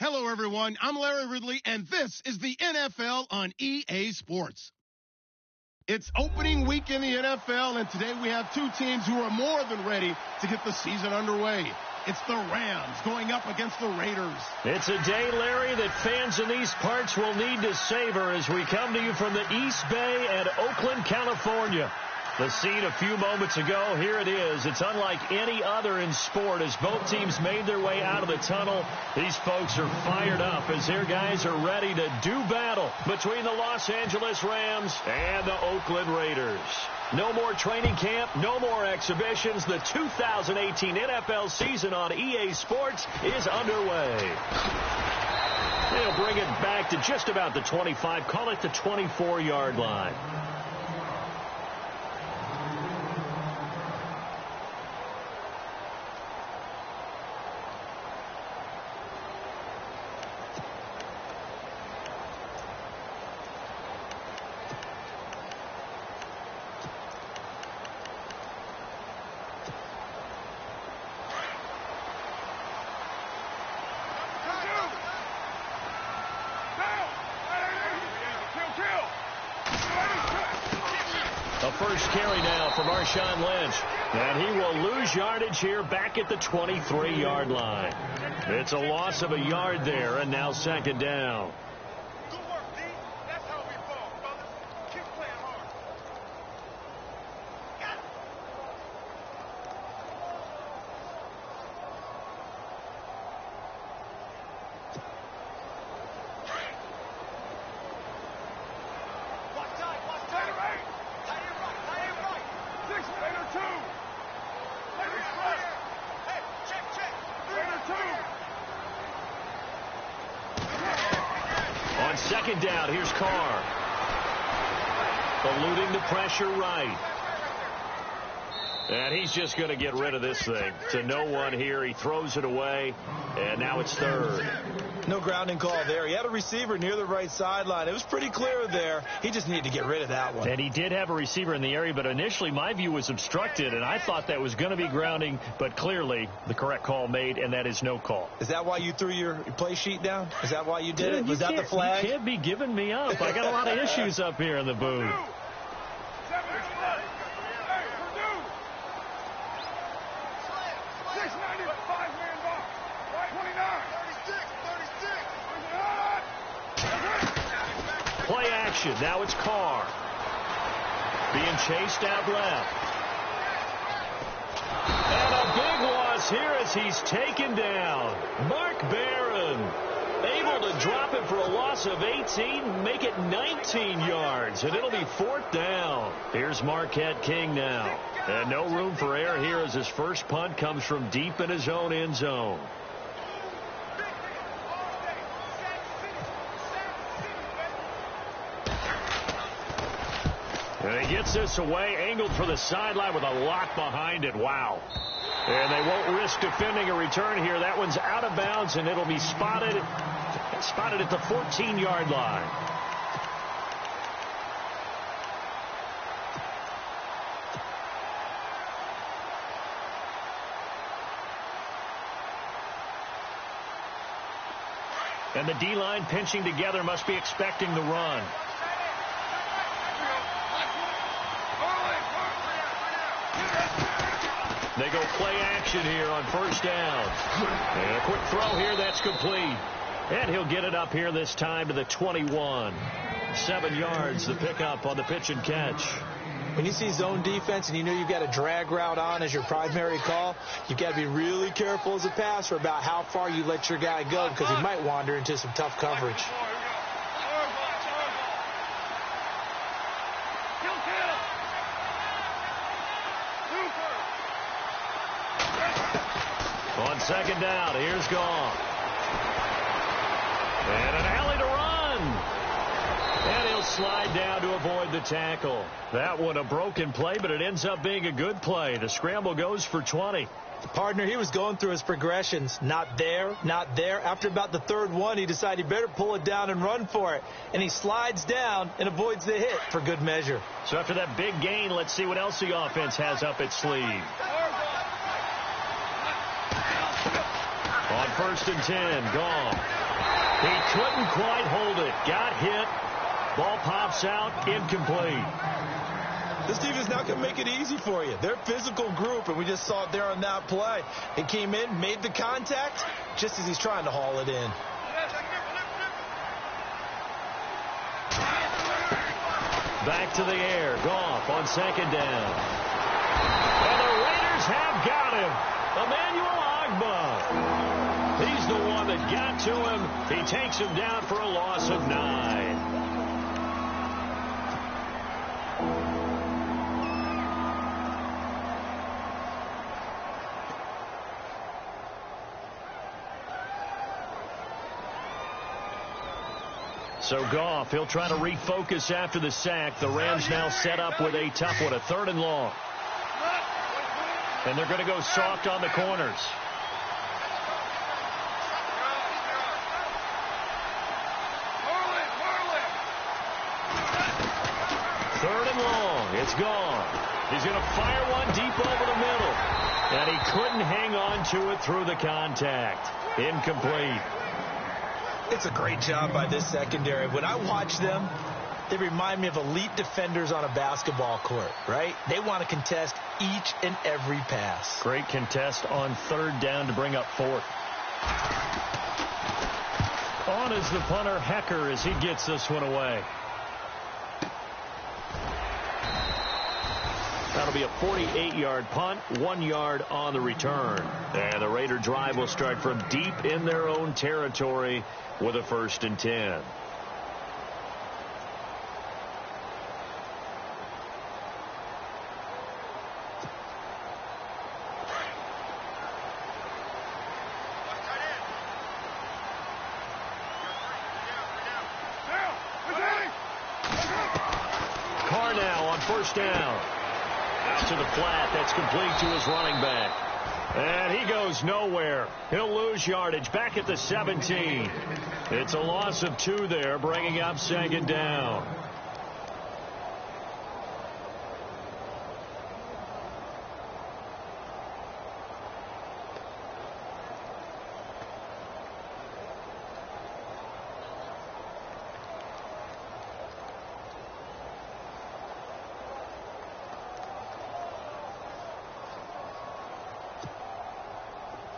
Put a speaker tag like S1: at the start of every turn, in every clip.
S1: Hello, everyone. I'm Larry Ridley, and this is the NFL on EA Sports. It's opening week in the NFL, and today we have two teams who are more than ready to get the season underway. It's the Rams going up against the Raiders.
S2: It's a day, Larry, that fans in these parts will need to savor as we come to you from the East Bay and Oakland, California. The scene a few moments ago, here it is. It's unlike any other in sport as both teams made their way out of the tunnel. These folks are fired up as their guys are ready to do battle between the Los Angeles Rams and the Oakland Raiders. No more training camp, no more exhibitions. The 2018 NFL season on EA Sports is underway. They'll bring it back to just about the 25, call it the 24-yard line. First carry now from Marshawn Lynch. And he will lose yardage here back at the 23-yard line. It's a loss of a yard there, and now second down.
S3: Good work, D. That's how we ball, brothers. Keep playing hard. Got it. Watch time, watch time.
S2: On second down, here's Carr. Eluding the pressure right. And he's just going to get rid of this thing. To no one here. He throws it away. And now it's third.
S4: No grounding call there. He had a receiver near the right sideline. It was pretty clear there. He just needed to get rid of that one.
S2: And he did have a receiver in the area, but initially my view was obstructed, and I thought that was going to be grounding, but clearly the correct call made, and that is no call.
S4: Is that why you threw your play sheet down? Is that why you did it? Was that the flag?
S2: You can't be giving me up. I got a lot of issues up here in the booth. Play action. Now it's Carr. Being chased out left. And a big loss here as he's taken down. Mark Barron able to drop it for a loss of 18, make it 19 yards, and it'll be fourth down. Here's Marquette King now. And no room for error here as his first punt comes from deep in his own end zone. And he gets this away, angled for the sideline with a lot behind it. Wow. And they won't risk defending a return here. That one's out of bounds, and it'll be spotted at the 14-yard line. And the D-line pinching together must be expecting the run. They go play action here on first down. And a quick throw here, that's complete. And he'll get it up here this time to the 21. 7 yards, the pickup on the pitch and catch.
S4: When you see zone defense and you know you've got a drag route on as your primary call, you've got to be really careful as a passer about how far you let your guy go because he might wander into some tough coverage. On second down, here's Goff. And an alley to run. And he'll slide down to avoid the tackle. That one a broken play, but it ends up being a good play. The scramble goes for 20. Partner, he was going through his progressions. Not there, not there. After about the third one, he decided he better pull it down and run for it. And he slides down and avoids the hit for good measure.
S2: So after that big gain, let's see what else the offense has up its sleeve. On first and 10. Gone. He couldn't quite hold it. Got hit. Ball pops out. Incomplete.
S5: This defense not going to make it easy for you. They're a physical group, and we just saw it there on that play. He came in, made the contact, just as he's trying to haul it in.
S2: Back to the air. Goff on second down. And the Raiders have got him. Emmanuel Ogbah. He's the one that got to him. He takes him down for a loss of 9. So Goff, he'll try to refocus after the sack. The Rams now set up with a tough one, a 3rd and long. And they're going to go soft on the corners. 3rd and long. It's gone. He's going to fire one deep over the middle. And he couldn't hang on to it through the contact. Incomplete.
S5: It's a great job by this secondary. When I watch them, they remind me of elite defenders on a basketball court, right? They want to contest each and every pass.
S2: Great contest on 3rd down to bring up 4th. On is the punter, Hecker, as he gets this one away. That'll be a 48-yard punt, 1 yard on the return. And the Raider drive will start from deep in their own territory with a 1st and 10. Carr now on 1st down. Out to the flat. That's complete to his running back. And he goes nowhere. He'll lose yardage back at the 17. It's a loss of 2 there, bringing up 2nd down.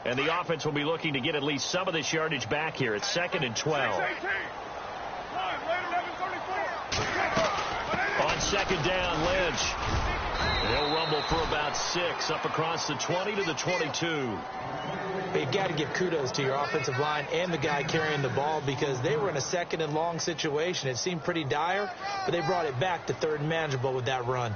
S2: And the offense will be looking to get at least some of this yardage back here. It's 2nd and 12. On 2nd down, Lynch. He'll rumble for about 6 up across the 20 to the 22.
S5: You've got to give kudos to your offensive line and the guy carrying the ball because they were in a 2nd and long situation. It seemed pretty dire, but they brought it back to 3rd and manageable with that run.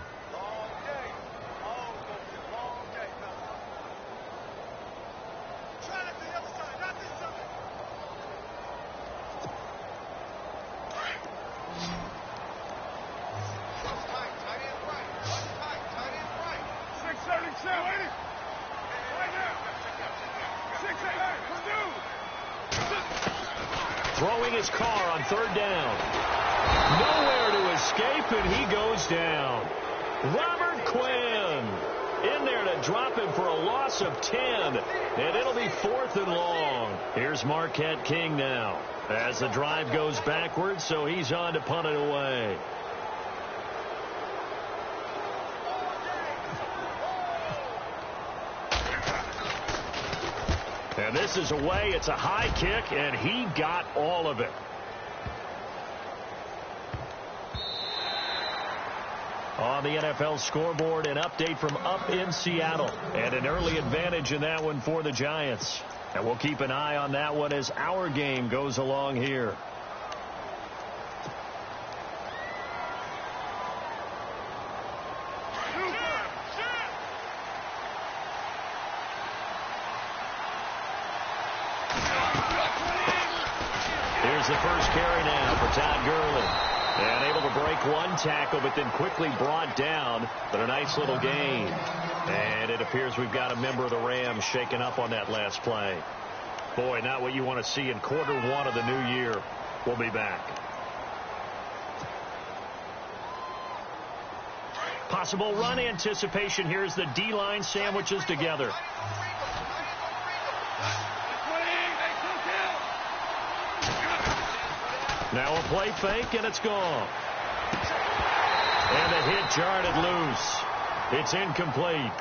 S2: Throwing his car on 3rd down. Nowhere to escape, and he goes down. Robert Quinn in there to drop him for a loss of 10, and it'll be 4th and long. Here's Marquette King now as the drive goes backwards, so he's on to punt it away. And this is away. It's a high kick, and he got all of it. On the NFL scoreboard, an update from up in Seattle. And an early advantage in that one for the Giants. And we'll keep an eye on that one as our game goes along here. Here's the first carry now for Todd Gurley. And able to break one tackle, but then quickly brought down. But a nice little gain. And it appears we've got a member of the Rams shaken up on that last play. Boy, not what you want to see in quarter one of the new year. We'll be back. Possible run anticipation. Here's the D-line sandwiches together. Now a play fake, and it's gone. And the hit jarred it loose. It's incomplete.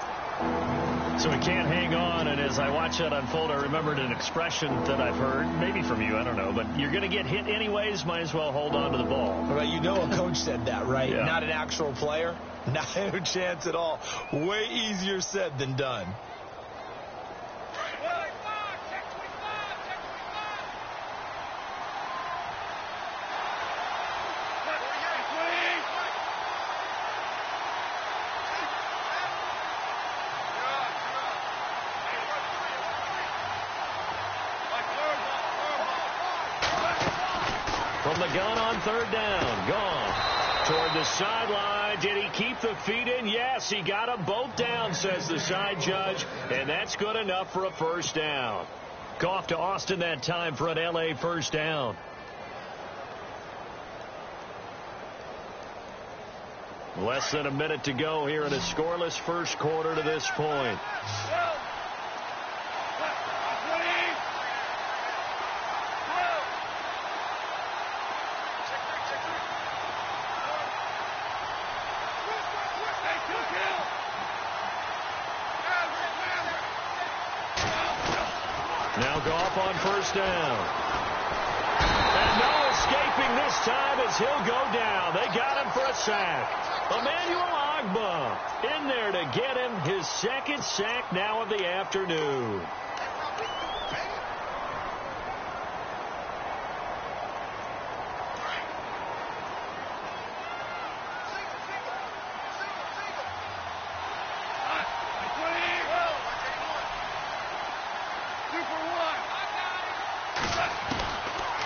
S2: So he can't hang on, and as I watch that unfold, I remembered an expression that I've heard, maybe from you, I don't know, but you're going to get hit anyways, might as well hold on to the ball.
S5: Well, you know a coach said that, right?
S2: Yeah.
S5: Not an actual player. Not a chance at all. Way easier said than done.
S2: From the gun on third down. Gone. Toward the sideline. Did he keep the feet in? Yes, he got them both down, says the side judge. And that's good enough for a first down. Goff to Austin that time for an L.A. first down. Less than a minute to go here in a scoreless first quarter to this point. Now Goff on first down. And no escaping this time as he'll go down. They got him for a sack. Emmanuel Ogbah in there to get him his second sack now of the afternoon.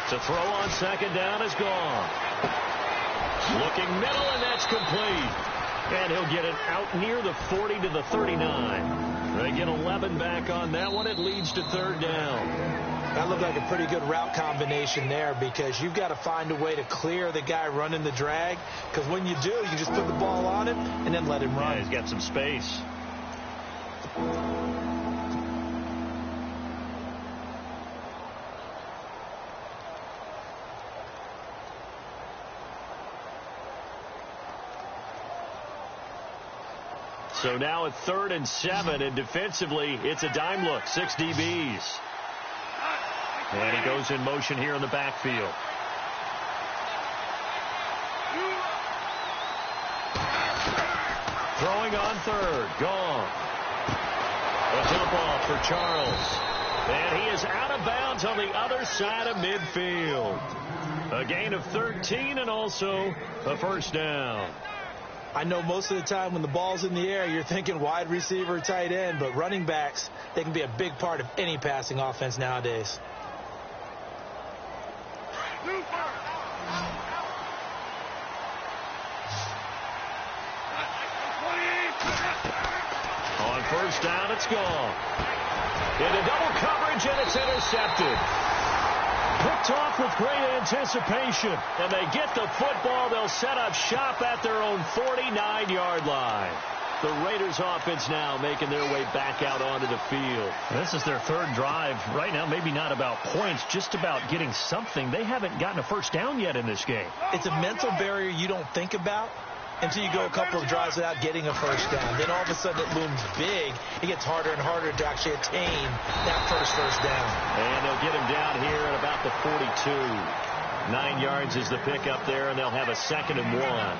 S2: The throw on second down is gone. Looking middle, and that's complete. And he'll get it out near the 40 to the 39. They get 11 back on that one. It leads to third down.
S5: That looked like a pretty good route combination there because you've got to find a way to clear the guy running the drag. Because when you do, you just put the ball on him and then let him run.
S2: Yeah, he's got some space. So now at 3rd and 7, and defensively, it's a dime look. 6 DBs. And he goes in motion here in the backfield. Throwing on third. Gone. A jump off for Charles. And he is out of bounds on the other side of midfield. A gain of 13 and also a first down.
S5: I know most of the time when the ball's in the air, you're thinking wide receiver, tight end, but running backs, they can be a big part of any passing offense nowadays.
S2: On first down, it's gone. Into double coverage, and it's intercepted. Picked off with great anticipation, and they get the football. They'll set up shop at their own 49-yard line. The Raiders offense now making their way back out onto the field. This is their third drive. Right now, maybe not about points, just about getting something. They haven't gotten a first down yet in this game.
S5: It's a mental barrier you don't think about until you go a couple of drives without getting a first down. Then all of a sudden it looms big. It gets harder and harder to actually attain that first down.
S2: And they'll get him down here at about the 42. 9 yards is the pickup there, and they'll have a 2nd and 1.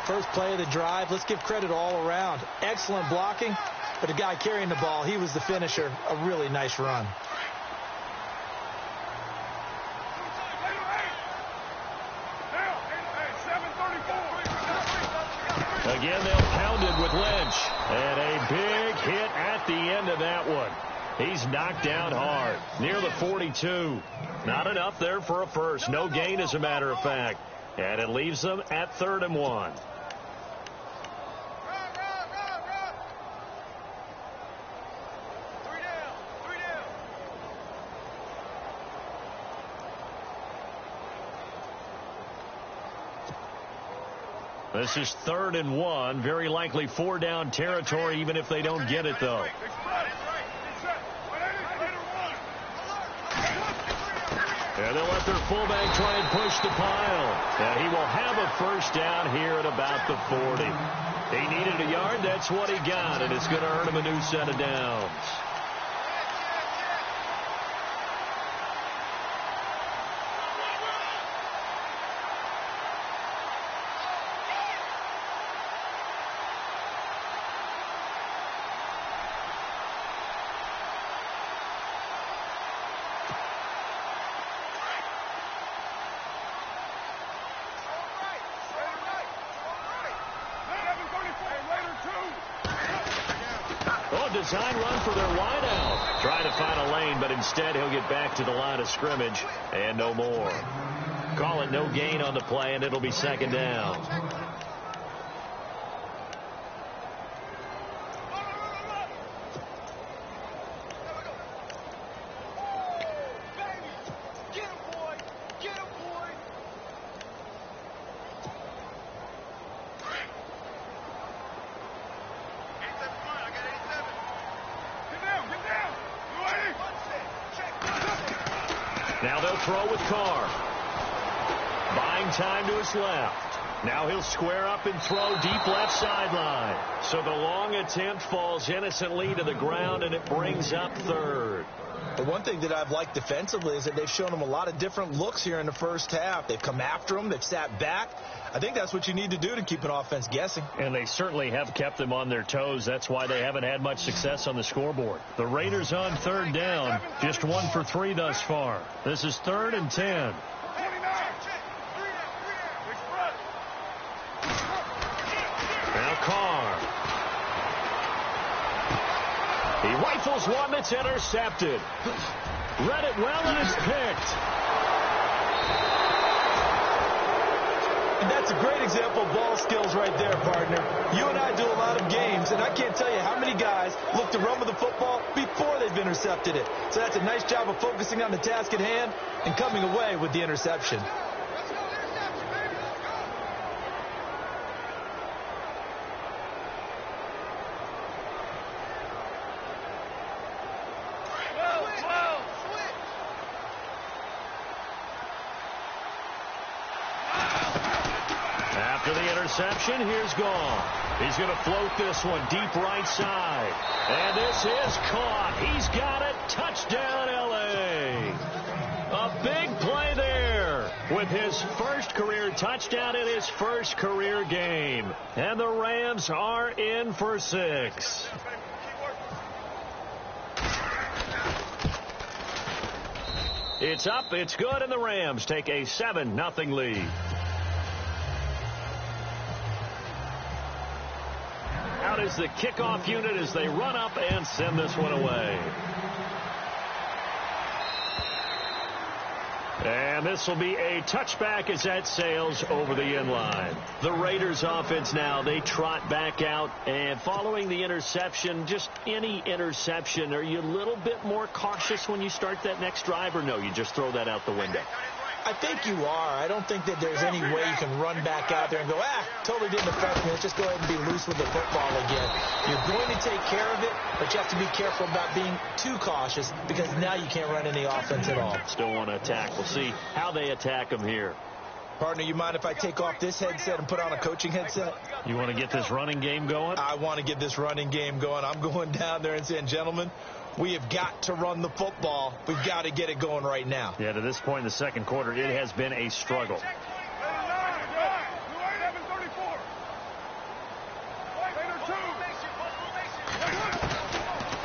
S5: First play of the drive. Let's give credit all around. Excellent blocking, but the guy carrying the ball, he was the finisher. A really nice run.
S2: Again, they'll pound it with Lynch. And a big hit at the end of that one. He's knocked down hard. Near the 42. Not enough there for a first. No gain, as a matter of fact. And it leaves them at 3rd and 1. This is 3rd and 1. Very likely 4-down territory, even if they don't get it, though. And they'll let their fullback try and push the pile. And he will have a first down here at about the 40. He needed a yard. That's what he got, and it's going to earn him a new set of downs. Design run for their wideout. Trying to find a lane, but instead he'll get back to the line of scrimmage and no more. Call it no gain on the play, and it'll be second down. Now they'll throw with Carr. Buying time to his left. Now he'll square up and throw deep left sideline. So the long attempt falls innocently to the ground, and it brings up third.
S5: The one thing that I've liked defensively is that they've shown him a lot of different looks here in the first half. They've come after him. They've sat back. I think that's what you need to do to keep an offense guessing. And they certainly have kept them on their toes. That's why they haven't had much success on the scoreboard. The Raiders on third down, just 1 for 3 thus far. This is 3rd and 10. Now Carr. He rifles one that's intercepted. Read it well and it's picked. And that's a great example of ball skills right there, partner. You and I do a lot of games, and I can't tell you how many guys look to run with the football before they've intercepted it. So that's a nice job of focusing on the task at hand and coming away with the interception. Interception, here's Gall. He's going to float this one deep right side. And this is caught. He's got it. Touchdown, L.A. A big play there with his first career touchdown in his first career game. And the Rams are in for 6. It's up, it's good, and the Rams take a 7-0 lead. Out is the kickoff unit as they run up and send this one away. And this will be a touchback as that sails over the inline. The Raiders offense now, they trot back out, and following the interception, just any interception, are you a little bit more cautious when you start that next drive, or no, you just throw that out the window? I think you are. I don't think that there's any way you can run back out there and go, totally didn't affect me. Let's just go ahead and be loose with the football again. You're going to take care of it, but you have to be careful about being too cautious because now you can't run any offense at all. Still want to attack. We'll see how they attack them here. Partner, you mind if I take off this headset and put on a coaching headset? You want to get this running game going? I want to get this running game going. I'm going down there and saying, gentlemen, we have got to run the football. We've got to get it going right now. Yeah, to this point in the second quarter, it has been a struggle.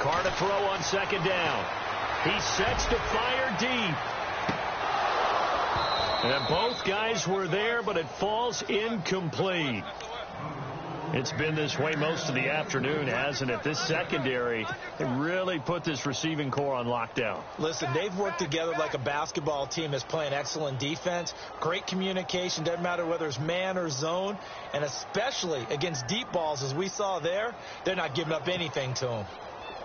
S5: Carr to throw on second down. He sets to fire deep. And both guys were there, but it falls incomplete. It's been this way most of the afternoon, hasn't it? This secondary really put this receiving core on lockdown. Listen, they've worked together like a basketball team that's playing excellent defense. Great communication. Doesn't matter whether it's man or zone. And especially against deep balls, as we saw there, they're not giving up anything to them.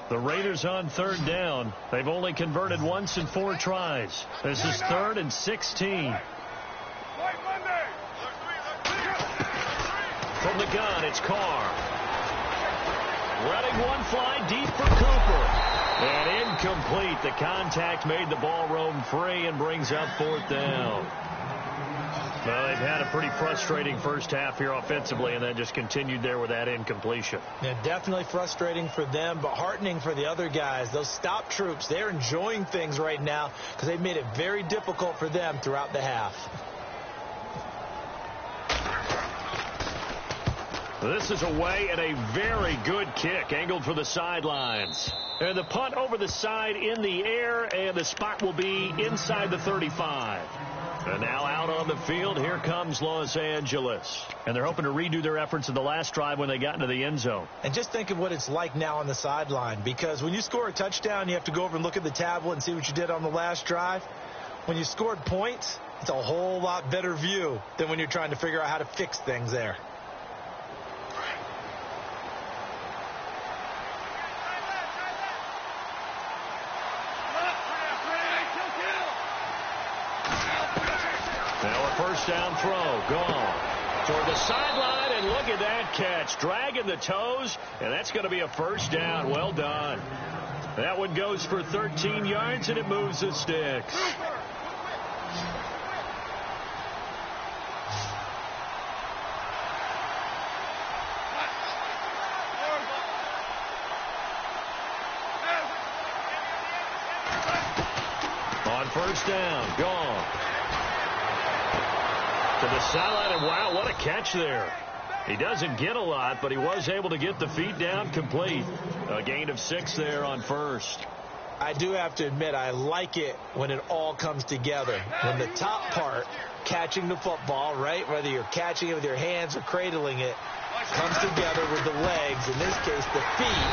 S5: The Raiders on third down. They've only converted once in 4 tries. This is 3rd and 16. From the gun, it's Carr.
S2: Letting one fly deep for Cooper. And incomplete. The contact made the ball roam free and brings up 4th down. Well, they've had a pretty frustrating first half here offensively, and then just continued there with that incompletion.
S6: Yeah, definitely frustrating for them, but heartening for the other guys. Those stop troops, they're enjoying things right now because they've made it very difficult for them throughout the half.
S2: This is away and a very good kick angled for the sidelines. And the punt over the side in the air, and the spot will be inside the 35. And now out on the field, here comes Los Angeles. And they're hoping to redo their efforts in the last drive when they got into the end zone.
S6: And just think of what it's like now on the sideline, because when you score a touchdown, you have to go over and look at the tablet and see what you did on the last drive. When you scored points, it's a whole lot better view than when you're trying to figure out how to fix things there.
S2: First down throw, gone. Toward the sideline, and look at that catch. Dragging the toes, and that's going to be a first down. Well done. That one goes for 13 yards, and it moves the sticks. On first down, gone. To the sideline, and wow, what a catch there. He doesn't get a lot, but he was able to get the feet down complete. A gain of 6 there on first.
S6: I do have to admit, I like it when it all comes together. When the top part, catching the football, right, whether you're catching it with your hands or cradling it, comes together with the legs, in this case the feet,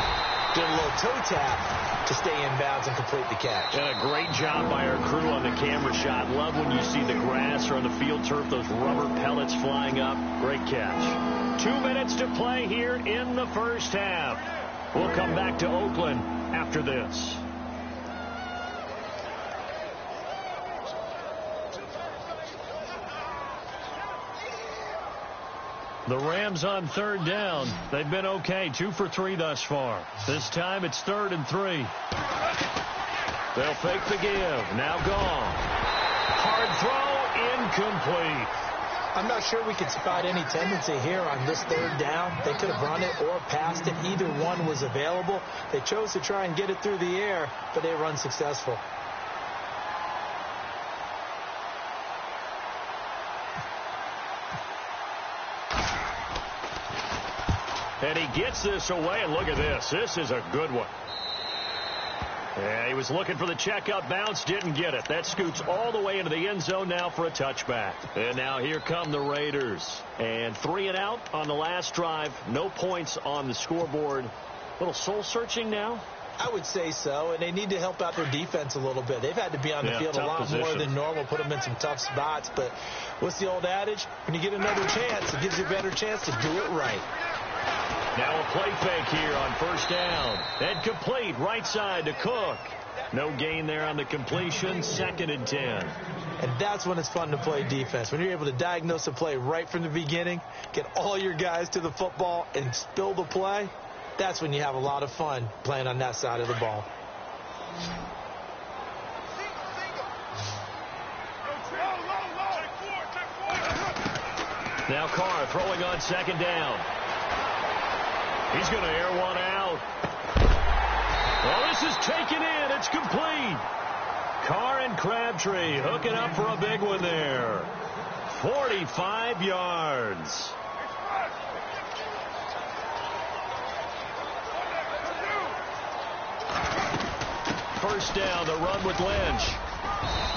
S6: doing a little toe tap to stay in bounds and complete the catch.
S2: And a great job by our crew on the camera shot. Love when you see the grass or on the field turf, those rubber pellets flying up. Great catch. 2 minutes to play here in the first half. We'll come back to Oakland after this. The Rams on 3rd down. They've been okay, 2 for 3 thus far. This time it's 3rd and 3. They'll fake the give. Now gone. Hard throw, incomplete.
S6: I'm not sure we could spot any tendency here on this 3rd down. They could have run it or passed it. Either one was available. They chose to try and get it through the air, but they were unsuccessful.
S2: And he gets this away, and look at this. This is a good one. Yeah, he was looking for the checkout bounce, didn't get it. That scoots all the way into the end zone now for a touchback. And now here come the Raiders. And 3 and out on the last drive. No points on the scoreboard. A little soul-searching now?
S6: I would say so, and they need to help out their defense a little bit. They've had to be on the field a lot more than normal, put them in some tough spots. But what's the old adage? When you get another chance, it gives you a better chance to do it right.
S2: Now a play fake here on first down. And complete right side to Cook. No gain there on the completion. 2nd and 10.
S6: And that's when it's fun to play defense. When you're able to diagnose a play right from the beginning, get all your guys to the football, and spill the play, that's when you have a lot of fun playing on that side of the ball.
S2: Now Carr throwing on 2nd down. He's going to air one out. Well, this is taken in. It's complete. Carr and Crabtree hooking up for a big one there. 45 yards. First down, the run with Lynch.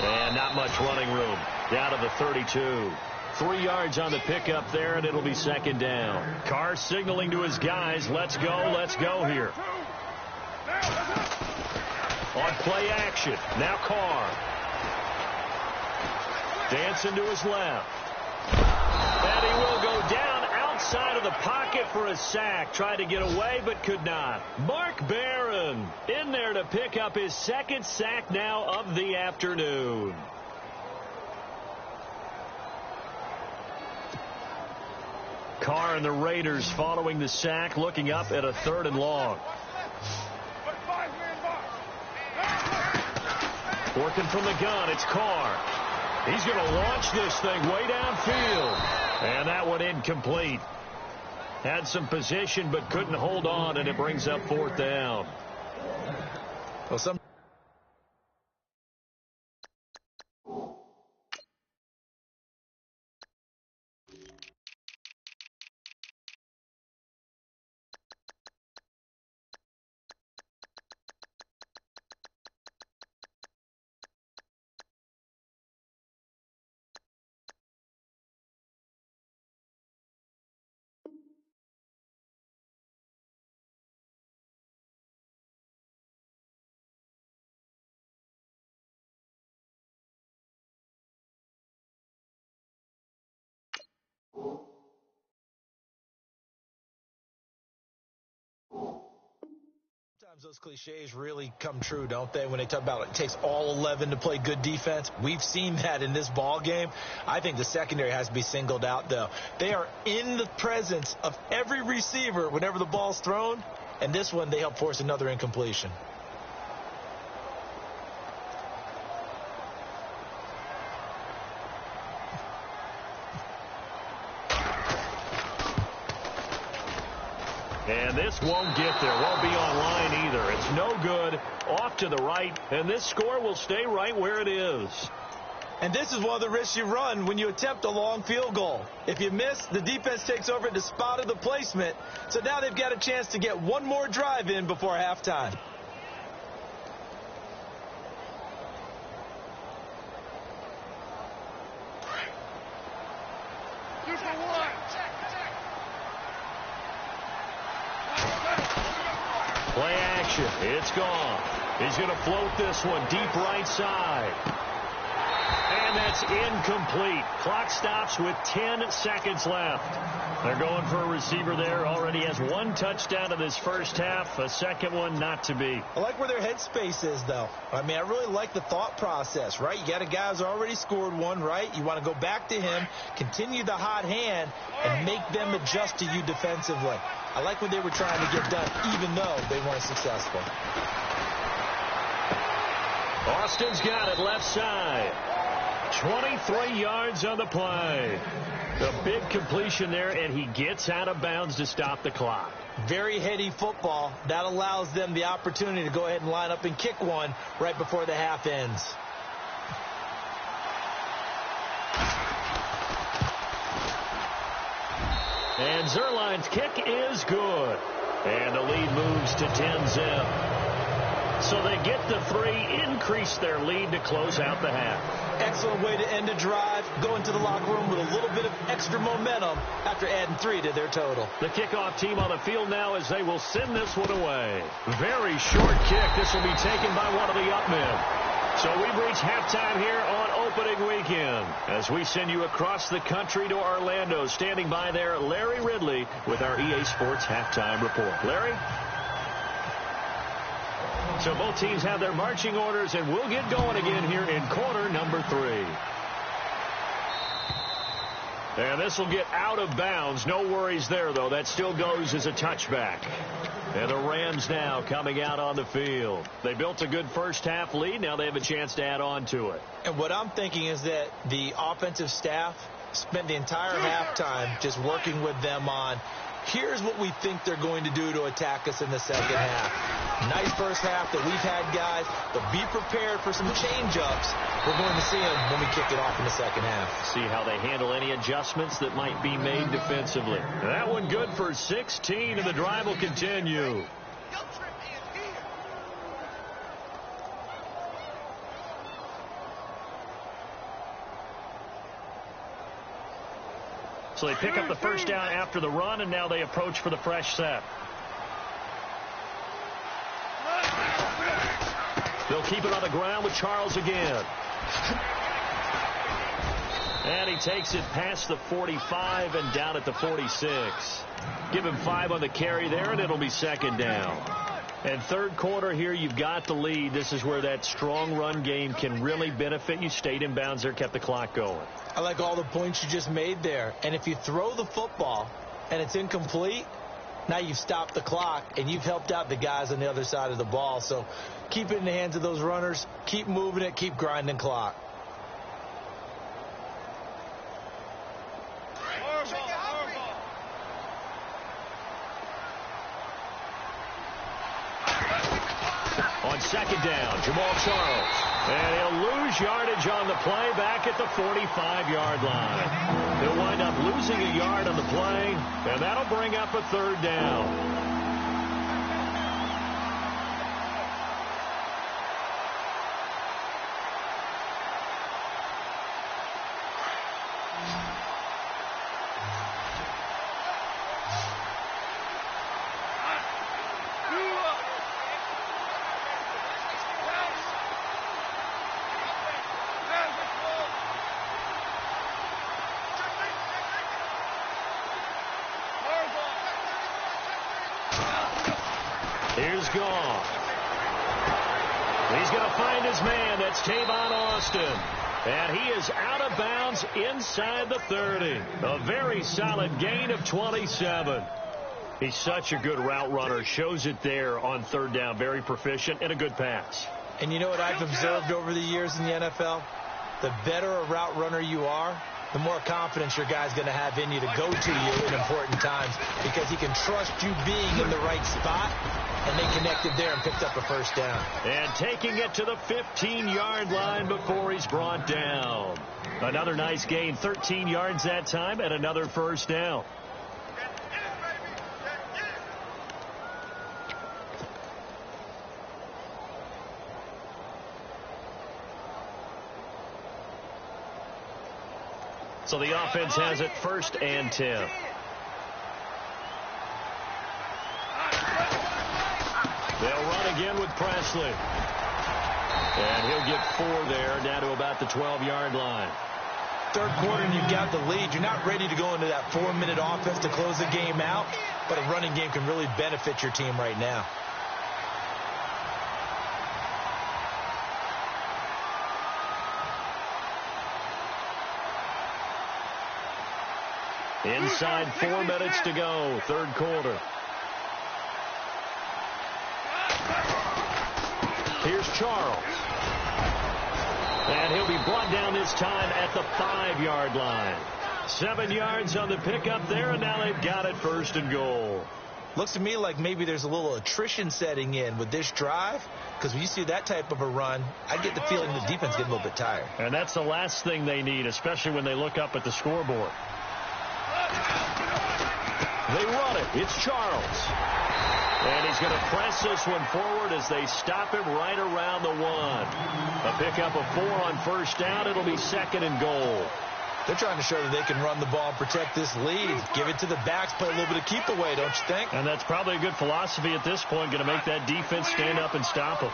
S2: And not much running room. Down to the 32. 3 yards on the pickup there, and it'll be 2nd down. Carr signaling to his guys, let's go here. On play action, now Carr. Dancing to his left. And he will go down outside of the pocket for a sack. Tried to get away, but could not. Mark Barron in there to pick up his 2nd sack now of the afternoon. Carr and the Raiders following the sack, looking up at a 3rd and long. Working from the gun, it's Carr. He's going to launch this thing way downfield. And that one incomplete. Had some position but couldn't hold on, and it brings up 4th down.
S6: Well, sometimes those cliches really come true, don't they, when they talk about it takes all 11 to play good defense. We've seen that in this ball game. I think the secondary has to be singled out, though. They are in the presence of every receiver whenever the ball's thrown, and this one they help force another incompletion.
S2: And this won't get there. Won't be online either. It's no good. Off to the right. And this score will stay right where it is.
S6: And this is one of the risks you run when you attempt a long field goal. If you miss, the defense takes over at the spot of the placement. So now they've got a chance to get one more drive in before halftime.
S2: Play action. It's gone. He's going to float this one deep right side. And that's incomplete. Clock stops with 10 seconds left. They're going for a receiver there. Already has 1 touchdown in this first half. A second one not to be.
S6: I like where their headspace is, though. I mean, I really like the thought process, right? You got a guy who's already scored one, right? You want to go back to him, continue the hot hand, and make them adjust to you defensively. I like what they were trying to get done, even though they weren't successful.
S2: Austin's got it left side. 23 yards on the play. The big completion there, and he gets out of bounds to stop the clock.
S6: Very heady football. That allows them the opportunity to go ahead and line up and kick one right before the half ends.
S2: And Zerline's kick is good. And the lead moves to 10-zip. So they get the 3, increase their lead to close out the half.
S6: Excellent way to end a drive. Go into the locker room with a little bit of extra momentum after adding 3 to their total.
S2: The kickoff team on the field now as they will send this one away. Very short kick. This will be taken by one of the up men. So we've reached halftime here on opening weekend as we send you across the country to Orlando. Standing by there, Larry Ridley with our EA Sports halftime report. Larry? So both teams have their marching orders, and we'll get going again here in quarter number 3. And this will get out of bounds. No worries there, though. That still goes as a touchback. And the Rams now coming out on the field. They built a good first half lead. Now they have a chance to add on to it.
S6: And what I'm thinking is that the offensive staff spent the entire halftime just working with them on, here's what we think they're going to do to attack us in the second half. Nice first half that we've had, guys, but be prepared for some change-ups. We're going to see them when we kick it off in the second half.
S2: See how they handle any adjustments that might be made defensively. That one good for 16, and the drive will continue. So they pick up the first down after the run, and now they approach for the fresh set. They'll keep it on the ground with Charles again. And he takes it past the 45 and down at the 46. Give him 5 on the carry there, and it'll be second down. And third quarter here, you've got the lead. This is where that strong run game can really benefit you. Stayed in bounds there, kept the clock going.
S6: I like all the points you just made there. And if you throw the football, and it's incomplete, now you've stopped the clock, and you've helped out the guys on the other side of the ball. So keep it in the hands of those runners. Keep moving it. Keep grinding clock.
S2: On second down, Jamal Charles. And he'll lose yardage on the play back at the 45-yard line. He'll wind up losing a yard on the play, and that'll bring up a third down. Here's Goff. He's going to find his man. That's Tavon Austin. And he is out of bounds inside the 30. A very solid gain of 27. He's such a good route runner. Shows it there on third down. Very proficient and a good pass.
S6: And you know what I've observed over the years in the NFL? The better a route runner you are, the more confidence your guy's going to have in you to go to you in important times, because he can trust you being in the right spot, and they connected there and picked up a first down.
S2: And taking it to the 15-yard line before he's brought down. Another nice gain, 13 yards that time, and another first down. So the offense has it 1st and 10. They'll run again with Presley. And he'll get 4 there, down to about the 12-yard line.
S6: Third quarter, and you've got the lead. You're not ready to go into that 4-minute offense to close the game out, but a running game can really benefit your team right now.
S2: Inside 4 minutes to go, third quarter. Here's Charles. And he'll be brought down this time at the 5-yard line. 7 yards on the pickup there, and now they've got it 1st and goal.
S6: Looks to me like maybe there's a little attrition setting in with this drive, because when you see that type of a run, I get the feeling the defense getting a little bit tired.
S2: And that's the last thing they need, especially when they look up at the scoreboard. They run it. It's Charles. And he's going to press this one forward as they stop him right around the 1. A pickup of 4 on first down. It'll be 2nd and goal.
S6: They're trying to show that they can run the ball and protect this lead. Give it to the backs, play a little bit of keep away, don't you think?
S2: And that's probably a good philosophy at this point, going to make that defense stand up and stop them.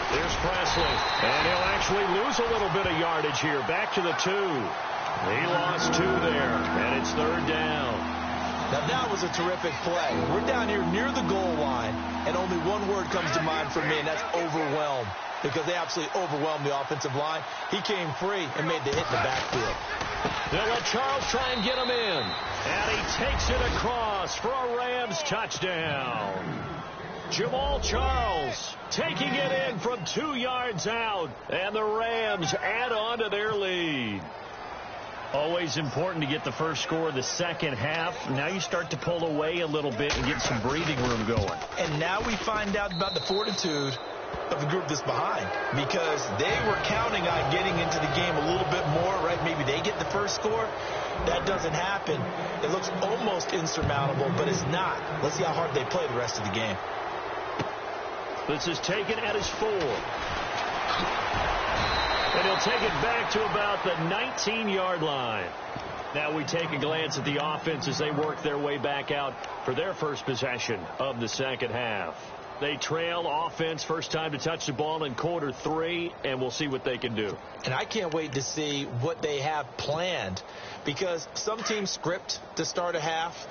S2: There's Presley, and he'll actually lose a little bit of yardage here. Back to the 2. He lost 2 there, and it's 3rd down.
S6: Now, that was a terrific play. We're down here near the goal line, and only one word comes to mind for me, and that's overwhelmed, because they absolutely overwhelmed the offensive line. He came free and made the hit in the backfield.
S2: They'll let Charles try and get him in, and he takes it across for a Rams touchdown. Jamal Charles taking it in from 2 yards out, and the Rams add on to their lead. Always important to get the first score of the second half. Now you start to pull away a little bit and get some breathing room going.
S6: And now we find out about the fortitude of the group that's behind, because they were counting on getting into the game a little bit more, right? Maybe they get the first score. That doesn't happen. It looks almost insurmountable, but it's not. Let's see how hard they play the rest of the game.
S2: This is taken at his 4. And he'll take it back to about the 19-yard line. Now we take a glance at the offense as they work their way back out for their first possession of the second half. They trail offense, first time to touch the ball in quarter 3, and we'll see what they can do.
S6: And I can't wait to see what they have planned, because some teams script to start a half,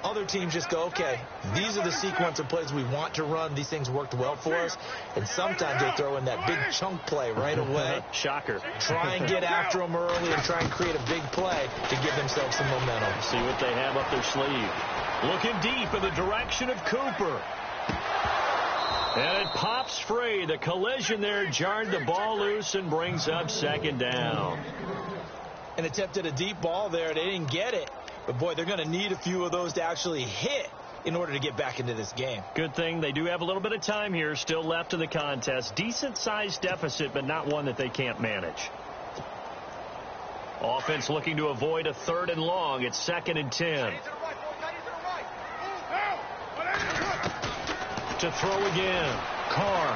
S6: Other teams just go, okay, these are the sequence of plays we want to run. These things worked well for us. And sometimes they throw in that big chunk play right away.
S2: Shocker.
S6: Try and get after them early and try and create a big play to give themselves some momentum.
S2: See what they have up their sleeve. Looking deep in the direction of Cooper. And it pops free. The collision there jarred the ball loose and brings up second down.
S6: And attempted a deep ball there. They didn't get it. But, boy, they're going to need a few of those to actually hit in order to get back into this game.
S2: Good thing they do have a little bit of time here still left in the contest. Decent-sized deficit, but not one that they can't manage. Offense looking to avoid a 3rd and long. It's 2nd and 10. To throw again. Carr.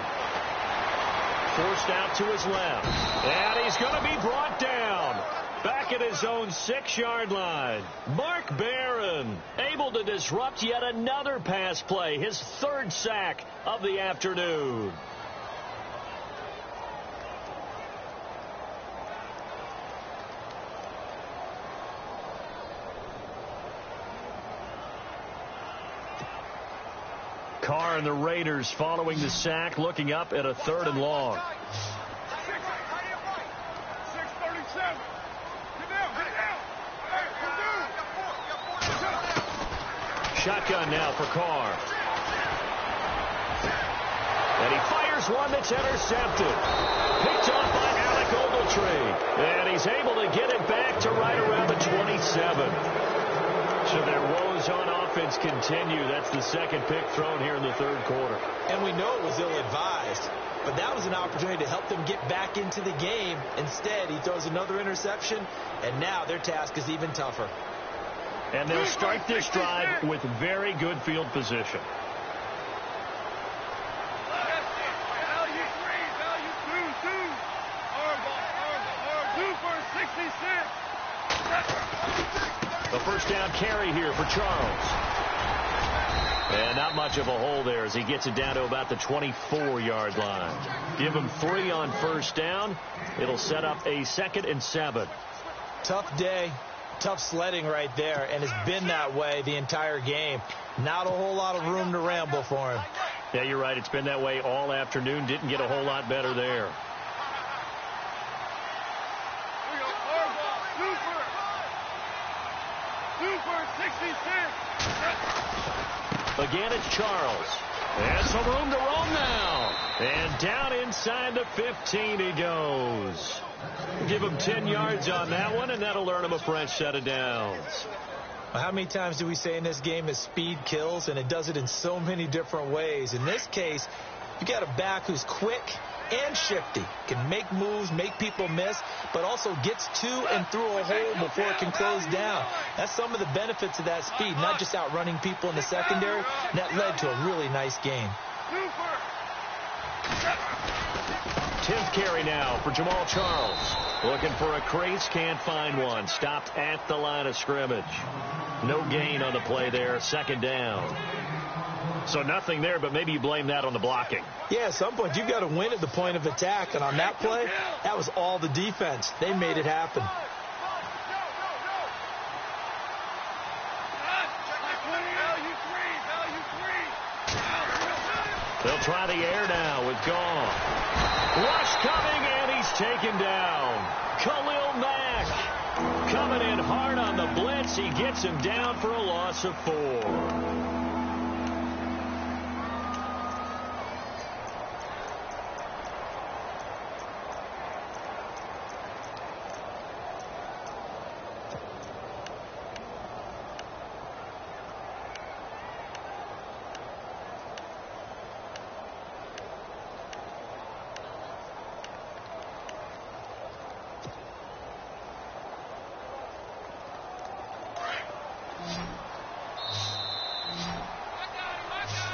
S2: Forced out to his left. And he's going to be brought down. Back at his own 6-yard line. Mark Barron able to disrupt yet another pass play. His 3rd sack of the afternoon. Carr and the Raiders following the sack, looking up at a 3rd and long.
S3: 6:37. Get down.
S2: Shotgun now for Carr. And he fires one that's intercepted. Picked off by Alec Ogletree. And he's able to get it back to right around the 27. So their woes on offense continue. That's the 2nd pick thrown here in the 3rd quarter.
S6: And we know it was ill-advised. But that was an opportunity to help them get back into the game. Instead, he throws another interception, and now their task is even tougher.
S2: And they'll start this drive with very good field position. The first down carry here for Charles. And not much of a hole there as he gets it down to about the 24-yard line. Give him 3 on first down. It'll set up a 2nd and 7.
S6: Tough day. Tough sledding right there, and it's been that way the entire game. Not a whole lot of room to ramble for him.
S2: Yeah, you're right. It's been that way all afternoon. Didn't get a whole lot better there.
S3: Super 66.
S2: Again, it's Charles. And some room to roam now. And down inside the 15 he goes. Give him 10 yards on that one, and that'll earn him a fresh set of downs.
S6: How many times do we say in this game that speed kills, and it does it in so many different ways? In this case, you got a back who's quick and shifty, can make moves, make people miss, but also gets to and through a hole before it can close down. That's some of the benefits of that speed, not just outrunning people in the secondary. And that led to a really nice game.
S2: 10th carry now for Jamal Charles. Looking for a crease, can't find one. Stopped at the line of scrimmage. No gain on the play there, 2nd down. So nothing there, but maybe you blame that on the blocking.
S6: Yeah, at some point you've got to win at the point of attack, and on that play, that was all the defense. They made it happen.
S2: They'll try the air now with Gone. Rush coming, and he's taken down. Khalil Mack coming in hard on the blitz. He gets him down for a loss of 4.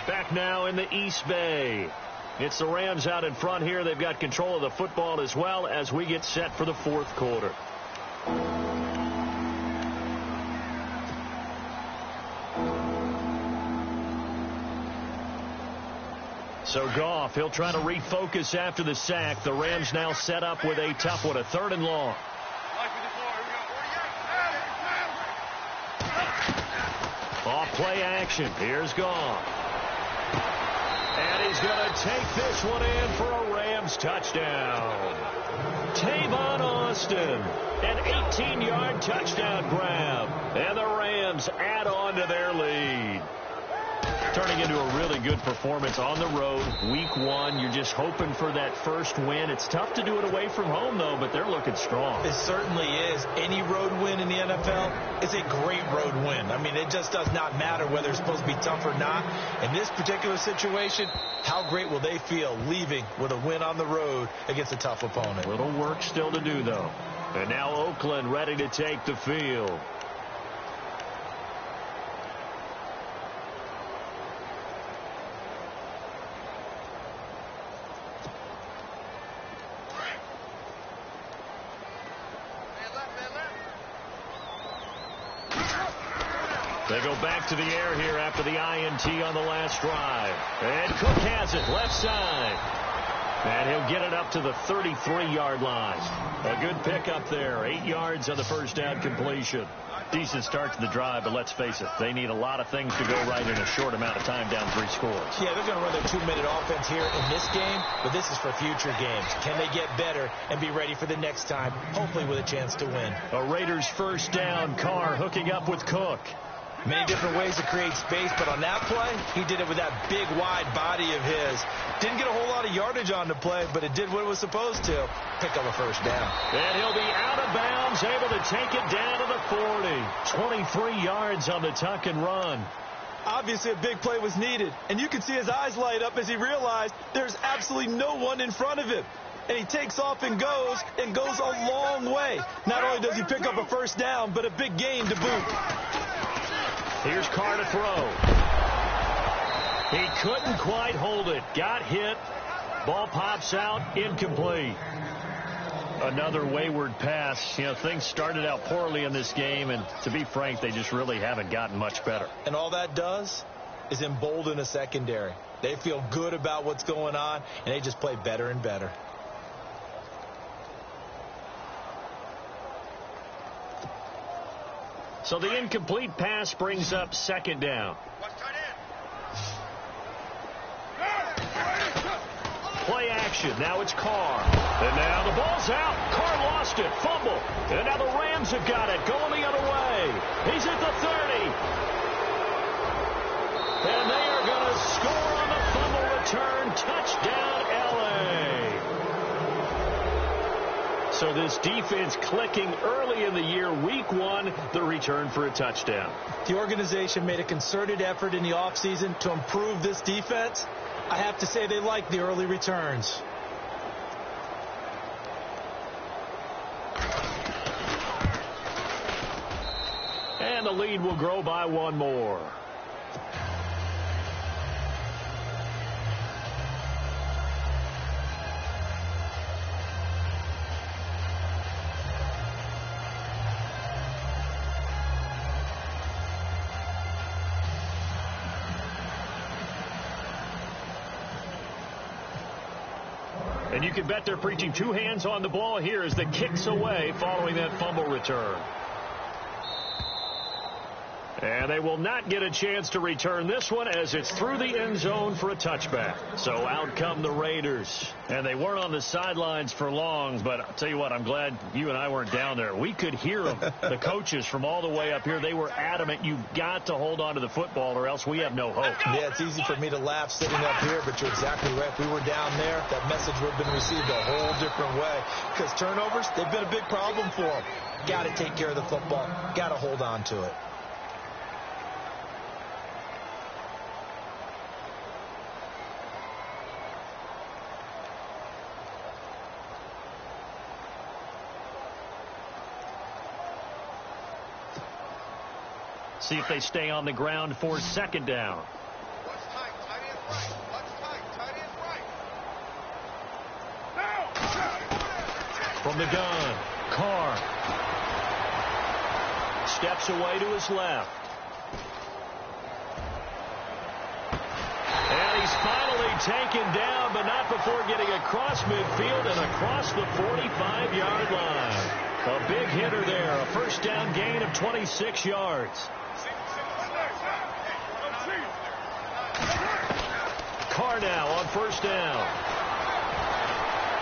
S2: Back now in the East Bay. It's the Rams out in front here. They've got control of the football as well as we get set for the 4th quarter. So Goff, he'll try to refocus after the sack. The Rams now set up with a tough one, a 3rd and long. Off play action. Here's Goff. And he's going to take this one in for a Rams touchdown. Tavon Austin, an 18-yard touchdown grab. And the Rams add on to their lead. Turning into a really good performance on the road. Week 1, you're just hoping for that first win. It's tough to do it away from home, though, but they're looking strong.
S6: It certainly is. Any road win in the NFL is a great road win. I mean, it just does not matter whether it's supposed to be tough or not. In this particular situation, how great will they feel leaving with a win on the road against a tough opponent?
S2: Little work still to do, though. And now Oakland ready to take the field. They go back to the air here after the INT on the last drive. And Cook has it left side. And he'll get it up to the 33-yard line. A good pickup there. 8 yards on the first down completion. Decent start to the drive, but let's face it, they need a lot of things to go right in a short amount of time down 3 scores.
S6: Yeah, they're going to run their 2-minute offense here in this game, but this is for future games. Can they get better and be ready for the next time, hopefully with a chance to win?
S2: A Raiders first down. Carr hooking up with Cook.
S6: Many different ways to create space, but on that play, he did it with that big, wide body of his. Didn't get a whole lot of yardage on the play, but it did what it was supposed to. Pick up a first down.
S2: And he'll be out of bounds, able to take it down to the 40. 23 yards on the tuck and run.
S6: Obviously, a big play was needed, and you can see his eyes light up as he realized there's absolutely no one in front of him. And he takes off and goes a long way. Not only does he pick up a first down, but a big gain to boot.
S2: Here's Carr to throw. He couldn't quite hold it. Got hit. Ball pops out. Incomplete. Another wayward pass. You know, things started out poorly in this game, and to be frank, they just really haven't gotten much better.
S6: And all that does is embolden a secondary. They feel good about what's going on, and they just play better and better.
S2: So the incomplete pass brings up second down. Play action. Now it's Carr. And now the ball's out. Carr lost it. Fumble. And now the Rams have got it. Going the other way. He's at the 30. And they are going to score on the fumble return. Touchdown, L.A. So this defense clicking early in the year. Week 1, the return for a touchdown.
S6: The organization made a concerted effort in the offseason to improve this defense. I have to say they like the early returns.
S2: And the lead will grow by 1 more. And you can bet they're preaching 2 hands on the ball here as the kick's away following that fumble return. And they will not get a chance to return this one as it's through the end zone for a touchback. So out come the Raiders. And they weren't on the sidelines for long, but I'll tell you what, I'm glad you and I weren't down there. We could hear them, the coaches from all the way up here. They were adamant, you've got to hold on to the football or else we have no hope.
S6: Yeah, it's easy for me to laugh sitting up here, but you're exactly right. If we were down there, that message would have been received a whole different way. Because turnovers, they've been a big problem for them. Got to take care of the football. Got to hold on to it.
S2: See if they stay on the ground for second down.
S3: What's tight? Tight end right. What's tight? Tight end right.
S2: From the gun, Carr steps away to his left. And he's finally taken down, but not before getting across midfield and across the 45-yard line. A big hitter there, a first down gain of 26 yards. Carr now on first down.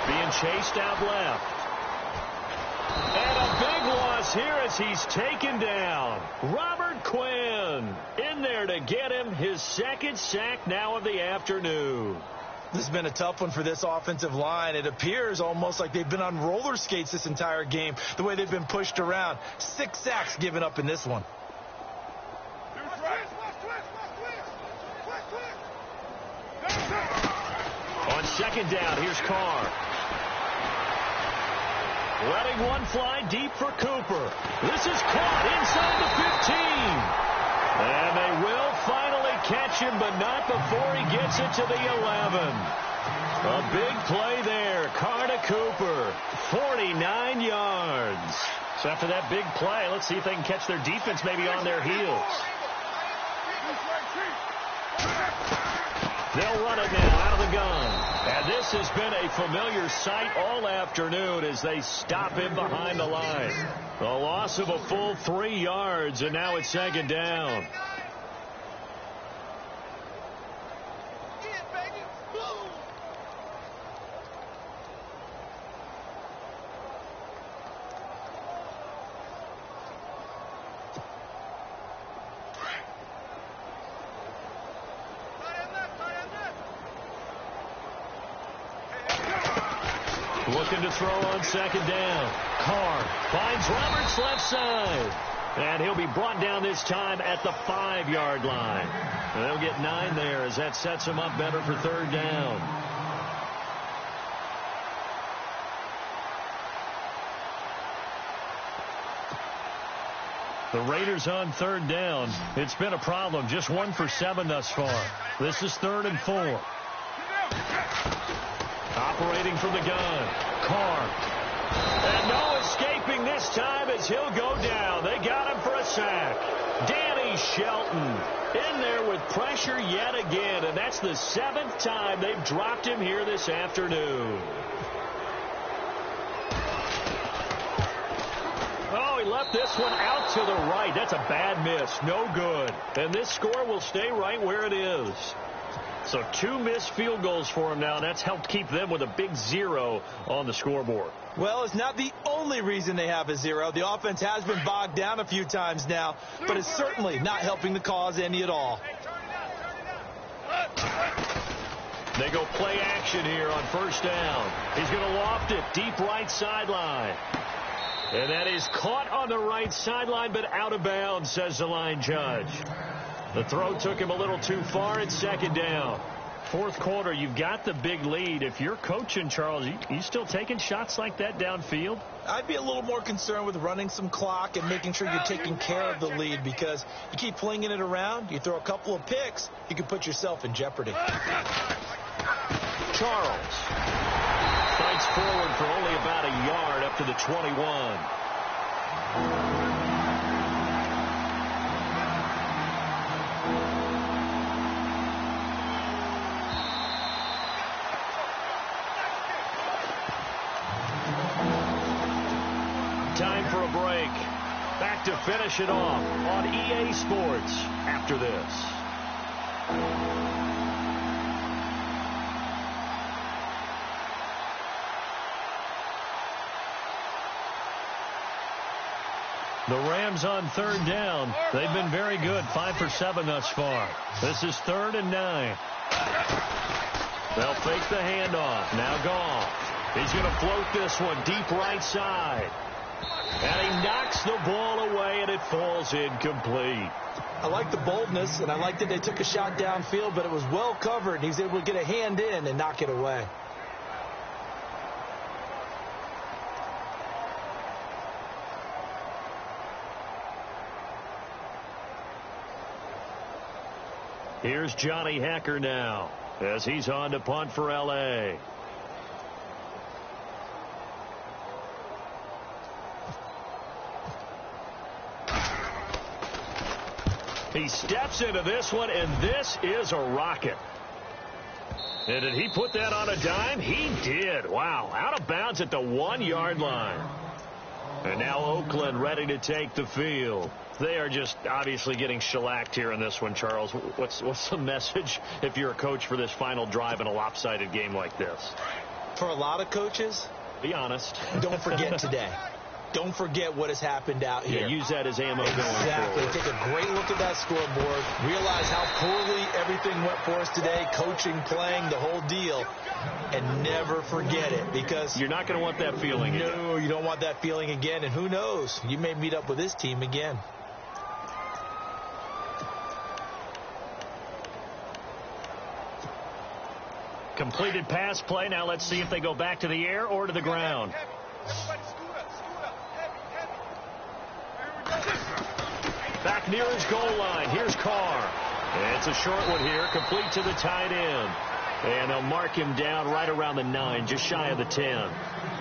S2: Being chased out left. And a big loss here as he's taken down. Robert Quinn in there to get him his second sack now of the afternoon.
S6: This has been a tough one for this offensive line. It appears almost like they've been on roller skates this entire game, the way they've been pushed around. 6 sacks given up in this one.
S2: On second down, here's Carr. Letting one fly deep for Cooper. This is caught inside the 15. And they will finally catch him, but not before he gets it to the 11. A big play there. Carr to Cooper. 49 yards. So after that big play, let's see if they can catch their defense maybe on their heels. They'll run it now out of the gun. And this has been a familiar sight all afternoon as they stop him behind the line. A loss of a full 3 yards, and now it's second down. Looking to throw on second down. Carr finds Roberts left side. And he'll be brought down this time at the 5-yard line. And they'll get 9 there as that sets him up better for third down. The Raiders on third down. It's been a problem. Just 1 for 7 thus far. This is 3rd and 4. Operating from the gun. Carr. And no escaping this time as he'll go down. They got him for a sack. Danny Shelton in there with pressure yet again. And that's the 7th time they've dropped him here this afternoon. Oh, he left this one out to the right. That's a bad miss. No good. And this score will stay right where it is. So 2 missed field goals for him now, and that's helped keep them with a big 0 on the scoreboard.
S6: Well, it's not the only reason they have a 0. The offense has been bogged down a few times now, but it's certainly not helping the cause any at all.
S2: They go play action here on first down. He's going to loft it deep right sideline. And that is caught on the right sideline, but out of bounds, says the line judge. The throw took him a little too far. It's second down. 4th quarter, you've got the big lead. If you're coaching, Charles, you still taking shots like that downfield?
S6: I'd be a little more concerned with running some clock and making sure you're taking care of the lead, because you keep flinging it around, you throw a couple of picks, you can put yourself in jeopardy.
S2: Charles fights forward for only about a yard up to the 21. Time for a break. Back to finish it off on EA Sports after this. The Rams on third down. They've been very good. 5 for 7 thus far. This is 3rd and 9. They'll fake the handoff. Now Goff. He's going to float this one deep right side. And he knocks the ball away, and it falls incomplete.
S6: I like the boldness, and I like that they took a shot downfield, but it was well covered, and he's able to get a hand in and knock it away.
S2: Here's Johnny Hacker now as he's on to punt for L.A. He steps into this one, and this is a rocket. And did he put that on a dime? He did. Wow. Out of bounds at the 1-yard line. And now Oakland ready to take the field. They are just obviously getting shellacked here in this one, Charles. What's the message if you're a coach for this final drive in a lopsided game like this?
S6: For a lot of coaches,
S2: be honest.
S6: Don't forget today. Don't forget what has happened out here.
S2: Yeah, use that as ammo going forward.
S6: Exactly. Take a great look at that scoreboard. Realize how poorly everything went for us today. Coaching, playing, the whole deal. And never forget it, because
S2: you're not going to want that feeling again.
S6: No, you don't want that feeling again. And who knows? You may meet up with this team again.
S2: Completed pass play. Now let's see if they go back to the air or to the ground. Back near his goal line. Here's Carr. It's a short one here. Complete to the tight end. And they'll mark him down right around the 9, just shy of the 10.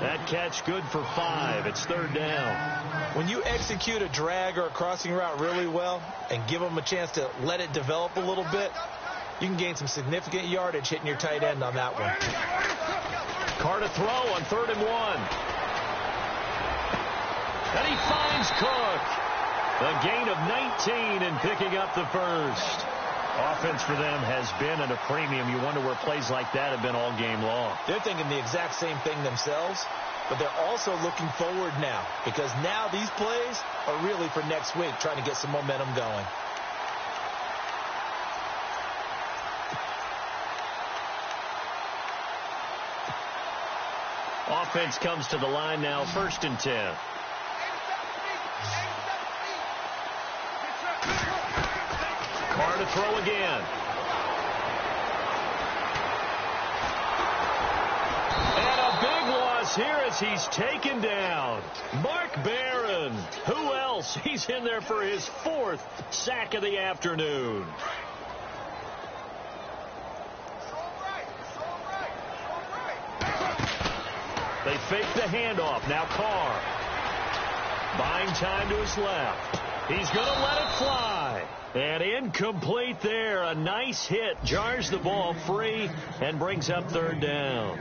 S2: That catch good for 5. It's third down.
S6: When you execute a drag or a crossing route really well and give them a chance to let it develop a little bit, you can gain some significant yardage hitting your tight end on that one.
S2: Carr to throw on 3rd and 1. And he finds Cook. A gain of 19 and picking up the first. Offense for them has been at a premium. You wonder where plays like that have been all game long.
S6: They're thinking the exact same thing themselves, but they're also looking forward now, because now these plays are really for next week, trying to get some momentum going.
S2: Offense comes to the line now, 1st and 10. Carr to throw again. And a big loss here as he's taken down. Mark Barron. Who else? He's in there for his 4th sack of the afternoon. They fake the handoff. Now Carr. Buying time to his left. He's going to let it fly. And incomplete there. A nice hit. Jars the ball free and brings up 3rd down.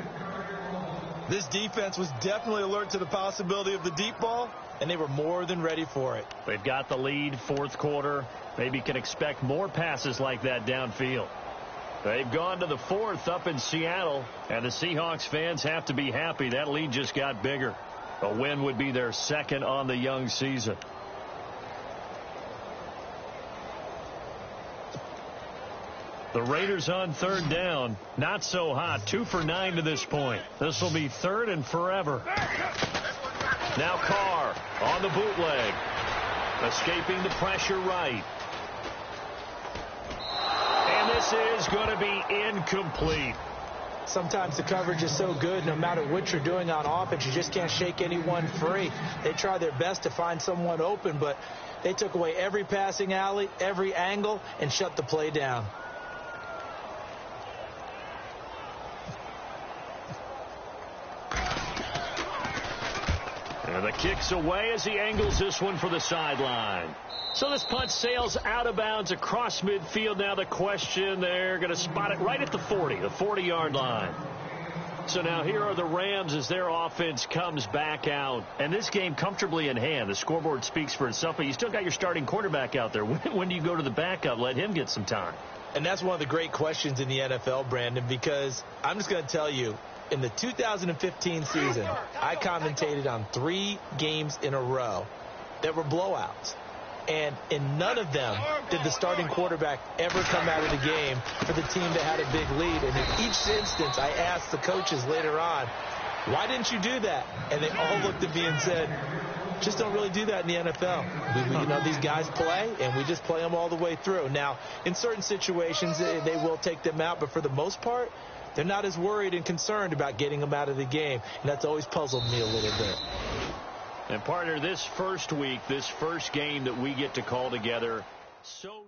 S6: This defense was definitely alert to the possibility of the deep ball, and they were more than ready for it.
S2: They've got the lead, 4th quarter. Maybe can expect more passes like that downfield. They've gone to the 4th up in Seattle, and the Seahawks fans have to be happy. That lead just got bigger. A win would be their 2nd on the young season. The Raiders on 3rd down. Not so hot. 2 for 9 to this point. This will be 3rd and forever. Now Carr on the bootleg. Escaping the pressure right. And this is going to be incomplete.
S6: Sometimes the coverage is so good, no matter what you're doing on offense, you just can't shake anyone free. They try their best to find someone open, but they took away every passing alley, every angle, and shut the play down.
S2: And the kick's away as he angles this one for the sideline. So this punt sails out of bounds across midfield. Now the question, they're going to spot it right at the 40, the 40-yard line. So now here are the Rams as their offense comes back out. And this game comfortably in hand. The scoreboard speaks for itself, but you still got your starting quarterback out there. When do you go to the backup? Let him get some time.
S6: And that's one of the great questions in the NFL, Brandon, because I'm just going to tell you, in the 2015 season, I commentated on 3 games in a row that were blowouts. And in none of them did the starting quarterback ever come out of the game for the team that had a big lead. And in each instance, I asked the coaches later on, why didn't you do that? And they all looked at me and said, just don't really do that in the NFL. These guys play, and we just play them all the way through. Now, in certain situations, they will take them out, but for the most part, they're not as worried and concerned about getting them out of the game. And that's always puzzled me a little bit.
S2: And partner, this first week, this first game that we get to call together, so